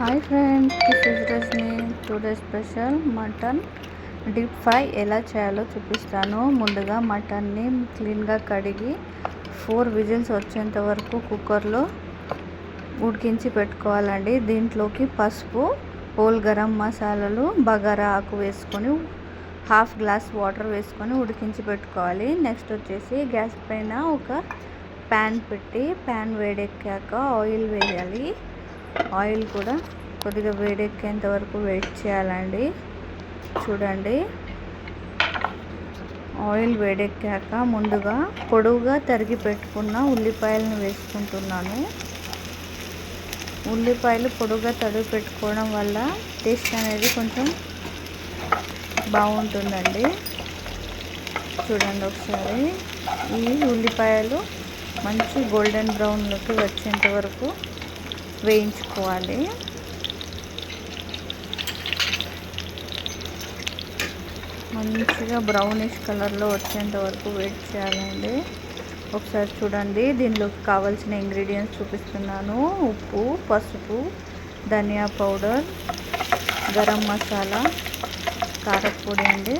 Hi friends, this is Rajni. Today special mutton deep fry ఎలా చేయాలో చూపిస్తాను. ముందుగా మటన్ని క్లీన్గా కడిగి 4 విజిల్స్ వచ్చేంత వరకు కుక్కర్లో ఉడికించి పెట్టుకోవాలండి. దీంట్లోకి పసుపు, హోల్ గరం మసాలాలు, బగారా ఆకు వేసుకొని 1/2 గ్లాస్ వాటర్ వేసుకొని ఉడికించి పెట్టుకోవాలి. నెక్స్ట్ వచ్చేసి గ్యాస్ పైన ఒక ప్యాన్ పెట్టి ప్యాన్ వేడెక్కాక ఆయిల్ వేయాలి. ఆయిల్ కూడా కొద్దిగా వేడెక్కేంత వరకు వెయిట్ చేయాలండి. చూడండి, ఆయిల్ వేడెక్కాక ముందుగా పొడవుగా తరిగి పెట్టుకున్న ఉల్లిపాయలను వేసుకుంటున్నాను. ఉల్లిపాయలు పొడవుగా తరిగి పెట్టుకోవడం వల్ల టేస్ట్ అనేది కొంచెం బాగుంటుందండి. చూడండి ఒకసారి, ఈ ఉల్లిపాయలు మంచి గోల్డెన్ బ్రౌన్లోకి వచ్చేంత వరకు వేయించుకోవాలి. మంచిగా బ్రౌనిష్ కలర్లో వచ్చేంత వరకు వెయిట్ చేయాలండి. ఒకసారి చూడండి, దీనిలోకి కావాల్సిన ఇంగ్రీడియంట్స్ చూపిస్తున్నాను. ఉప్పు, పసుపు, ధనియా పౌడర్, గరం మసాలా, కారపొడి అండి.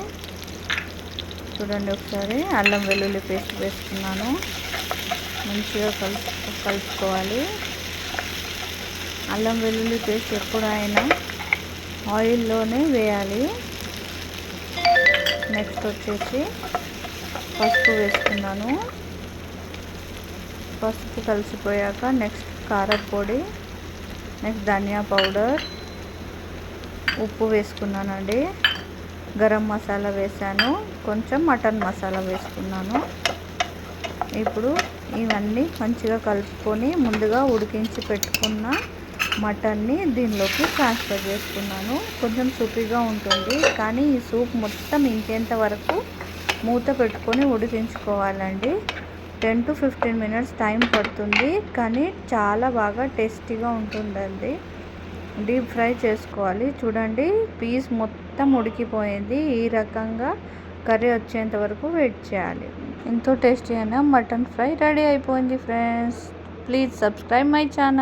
చూడండి ఒకసారి, అల్లం వెల్లుల్లి పేస్ట్ వేసుకున్నాను. మంచిగా కలుపుకోవాలి. అల్లం వెల్లుల్లి పేస్ట్ ఎప్పుడైనా ఆయిల్లోనే వేయాలి. నెక్స్ట్ వచ్చేసి పసుపు వేసుకున్నాను. పసుపు కలిసిపోయాక నెక్స్ట్ కారపొడి, నెక్స్ట్ ధనియా పౌడర్, ఉప్పు వేసుకున్నానండి. గరం మసాలా వేసాను, కొంచెం మటన్ మసాలా వేసుకున్నాను. ఇప్పుడు ఇవన్నీ మంచిగా కలుపుకొని ముందుగా ఉడికించి పెట్టుకున్న మటన్ని దీనిలోకి ట్రాన్స్ఫర్ చేసుకున్నాను. కొంచెం సూపీగా ఉంటుంది, కానీ ఈ సూప్ మొత్తం ఇంకేంత వరకు మూత పెట్టుకొని ఉడికించుకోవాలండి. 10 to 15 మినిట్స్ టైం పడుతుంది, కానీ చాలా బాగా టేస్టీగా ఉంటుందండి. డీప్ ఫ్రై చేసుకోవాలి. చూడండి, పీస్ మొత్తం ఉడికిపోయింది. ఈ రకంగా కర్రీ వచ్చేంత వరకు వెయిట్ చేయాలి. ఎంతో టేస్టీ అయిన మటన్ ఫ్రై రెడీ అయిపోయింది friends. Please subscribe my channel.